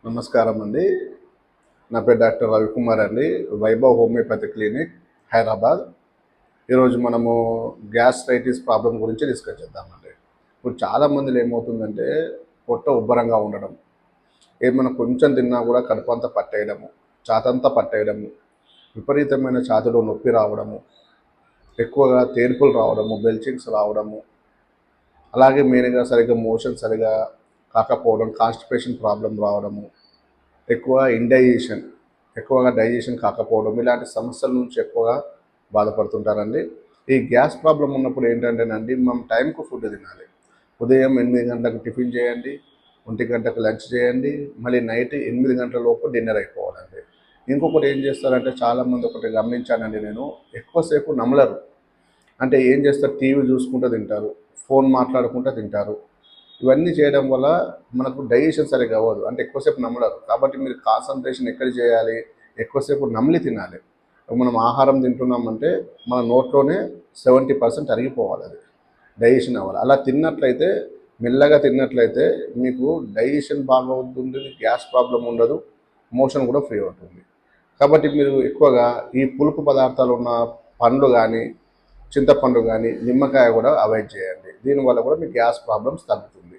నమస్కారం అండి. నా పేరు డాక్టర్ రవికుమార్ అండి. Vaibhav homeopathy clinic, Hyderabad. ఈరోజు మనము గ్యాస్ట్రైటిస్ ప్రాబ్లం గురించి డిస్కస్ చేద్దామండి. ఇప్పుడు చాలామందిలో ఏమవుతుందంటే పొట్ట ఉబ్బరంగా ఉండడం, ఏమైనా కొంచెం తిన్నా కూడా కడుపంతా పట్టేయడము, ఛాతంతా పట్టేయడము, విపరీతమైన ఛాతిలో నొప్పి రావడము, ఎక్కువగా తేన్పులు రావడము, బెల్చింగ్స్ రావడము, అలాగే మెయిన్గా సరిగ్గా మోషన్ సరిగా కాకపోవడం, కాన్స్టిపేషన్ ప్రాబ్లం రావడము, ఎక్కువగా డైజెషన్ కాకపోవడం, ఇలాంటి సమస్యల నుంచి ఎక్కువగా బాధపడుతుంటారండి. ఈ గ్యాస్ ప్రాబ్లం ఉన్నప్పుడు ఏంటంటేనండి, మనం టైంకు ఫుడ్ తినాలి. ఉదయం 8 గంటలకు టిఫిన్ చేయండి, 1 గంటకు లంచ్ చేయండి, మళ్ళీ నైట్ 8 గంటల లోపు డిన్నర్ అయిపోవాలండి. ఇంకొకటి ఏం చేస్తారంటే చాలామంది ఒకటి గమనించానండి నేను, ఎక్కువసేపు నమలరు. అంటే ఏం చేస్తారు, టీవీ చూసుకుంటూ తింటారు, ఫోన్ మాట్లాడుకుంటూ తింటారు. ఇవన్నీ చేయడం వల్ల మనకు డైజెషన్ సరిగ్గా అవ్వదు. అంటే ఎక్కువసేపు నమలరు. కాబట్టి మీరు కాన్సన్ట్రేషన్ ఎక్కడ చేయాలి, ఎక్కువసేపు నమిలి తినాలి. మనం ఆహారం తింటున్నామంటే మన నోట్లోనే 70% అరిగిపోవాలి, అది డైజెషన్ అవ్వాలి. అలా తిన్నట్లయితే, మెల్లగా తిన్నట్లయితే మీకు డైజెషన్ బాగా అవుతుంది, గ్యాస్ ప్రాబ్లం ఉండదు, మోషన్ కూడా ఫ్రీ అవుతుంది. కాబట్టి మీరు ఎక్కువగా ఈ పులుపు పదార్థాలు ఉన్న పండ్లు కానీ, చింతపండు కానీ, నిమ్మకాయ కూడా అవాయిడ్ చేయండి. దీనివల్ల కూడా మీ గ్యాస్ ప్రాబ్లమ్స్ తగ్గుతుంది.